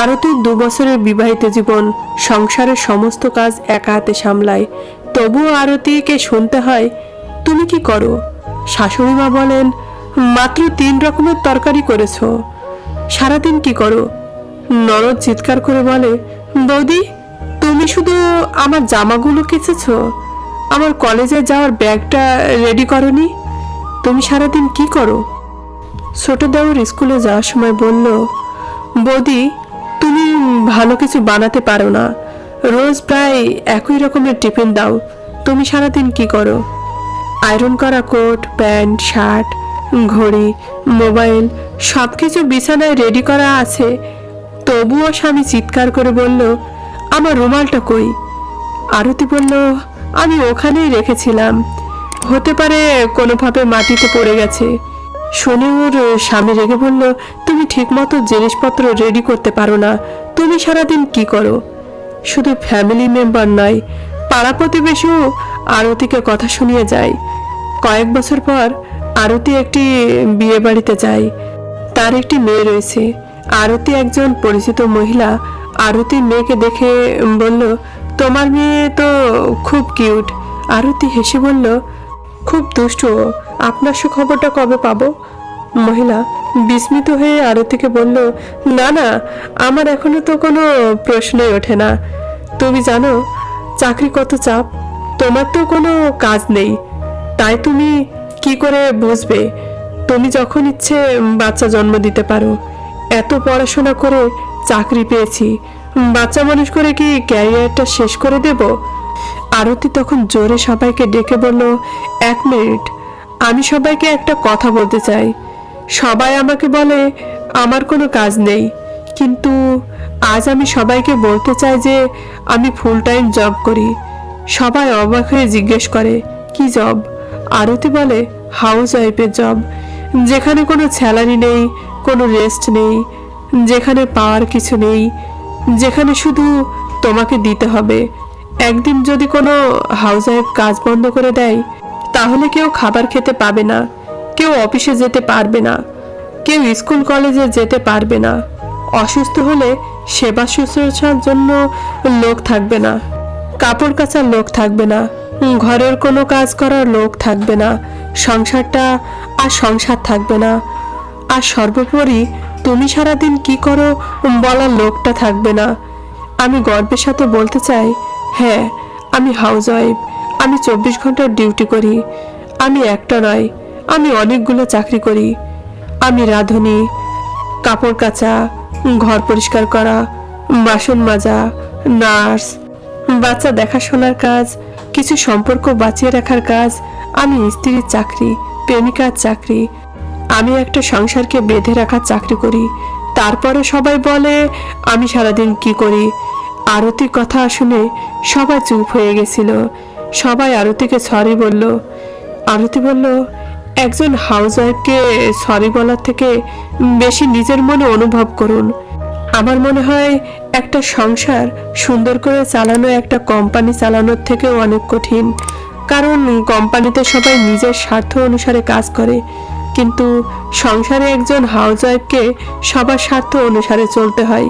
আরতির 2 বছরের বিবাহিত জীবন, সংসারের সমস্ত কাজ একা হাতে সামলায়। তবুও আরতিকে শুনতে হয়, তুমি কি করো? শাশুড়ি মা বলেন, মাত্র 3 রকমের তরকারি করেছো, সারাদিন কি করো? ননদ চিৎকার করে বলে, বৌদি, তুমি শুধু আমার জামাগুলো কেচেছো, আমার কলেজে যাওয়ার ব্যাগটা রেডি করনি। তুমি সারাদিন কি করো? ছোট দেওর স্কুলে যাওয়ার সময় বলল, বৌদি, তুমি ভালো কিছু বানাতে পারো না, রোজ প্রায় একই রকমের টিফিন দাও, তুমি সারাদিন কি করো? আয়রন করা কোট, প্যান্ট, শার্ট, ঘড়ি, মোবাইল সব কিছু বিছানায় রেডি করা আছে, তবুও স্বামী চিৎকার করে বলল, আমার রুমালটা কই? আরতি বলল, আমি ওখানেই রেখেছিলাম, হতে পারে কোনোভাবে মাটিতে পড়ে গেছে। শুনে ওর স্বামী রেগে বলল, তুমি ঠিকমতো জিনিসপত্র রেডি করতে পারো না, তুমি সারাদিন কি করো? শুধু ফ্যামিলি মেম্বার নয়, পাড়া প্রতিবেশীও আরতিকে কথা শুনিয়ে যায়। কয়েক বছর পর আরতি একটি বিয়ে বাড়িতে যায়। তার একটি মেয়ে রয়েছে। আরতি একজন পরিচিত মহিলা আরতির মেয়েকে দেখে বলল, তোমার মেয়ে তো খুব কিউট। আরতি হেসে বলল, খুব দুষ্ট, আপনার সুখবরটা কবে পাবো? মহিলা বিস্মিত হয়ে আরতিকে বলল, না না, আমার এখনো তো কোনো প্রশ্নই ওঠে না। তুমি জানো চাকরি কত চাপ, তোমার তো কোনো কাজ নেই, তাই তুমি কি করে বুঝবে তুমি যখন ইচ্ছে বাচ্চা জন্ম দিতে পারো? এত পড়াশোনা করে চাকরি পেয়েছি, বাচ্চা মানুষ করে কি ক্যারিয়ারটা শেষ করে দেব? আরতি তখন জোরে সবাইকে ডেকে বলল, 1 মিনিট, আমি সবাইকে একটা কথা বলতে চাই। সবাই আমাকে বলে আমার কোনো কাজ নেই, কিন্তু আজ আমি সবাইকে বলতে চাই যে আমি ফুল টাইম জব করি। সবাই অবাক হয়ে জিজ্ঞেস করে, কি জব? আরতি বলে, হাউস ওয়াইফের জব, যেখানে কোনো স্যালারি নেই, কোনো রেস্ট নেই, যেখানে পাওয়ার কিছু নেই, যেখানে শুধু তোমাকে দিতে হবে। একদিন যদি কোনো হাউস ওয়াইফ কাজ বন্ধ করে দেয়, তাহলে কেউ খাবার খেতে পাবে না, কেউ অফিসে যেতে পারবে না, কেউ স্কুল কলেজে যেতে পারবে না, অসুস্থ হলে সেবা শুশ্রূষার জন্য লোক থাকবে না, কাপড় কাচার লোক থাকবে না, ঘরের কোনো কাজ করার লোক থাকবে না, সংসারটা আর সংসার থাকবে না, আর সর্বোপরি তুমি সারাদিন কি করো বলার লোকটা থাকবে না। আমি গর্বের সাথে বলতে চাই, হ্যাঁ, আমি হাউস ওয়াইফ, আমি 24 ঘন্টার ডিউটি করি, আমি একটা নয়, আমি অনেকগুলো চাকরি করি। আমি রাঁধুনি, কাপড় কাচা, ঘর পরিষ্কার করা, বাসন মাজা, নার্স, বাচ্চা দেখাশোনার কাজ, কিছু সম্পর্ক বাঁচিয়ে রাখার কাজ, আমি স্ত্রীর চাকরি, প্রেমিকার চাকরি, আমি একটা সংসারকে বেঁধে রাখার চাকরি করি। তারপরে সবাই বলে আমি সারাদিন কি করি। আরতির কথা শুনে সবাই চুপ হয়ে গেছিল। সবাই আরতিকে সরি বলল। আরতি বলল, একজন হাউস ওয়াইফকে সরি বলার থেকে বেশি নিজের মনে অনুভব করুন। আমার মনে হয় একটা সংসার সুন্দর করে চালানো একটা কোম্পানি চালানোর থেকেও অনেক কঠিন, কারণ কোম্পানিতে সবাই নিজের স্বার্থ অনুসারে কাজ করে, কিন্তু সংসারে একজন হাউস ওয়াইফকে সবার স্বার্থ অনুসারে চলতে হয়।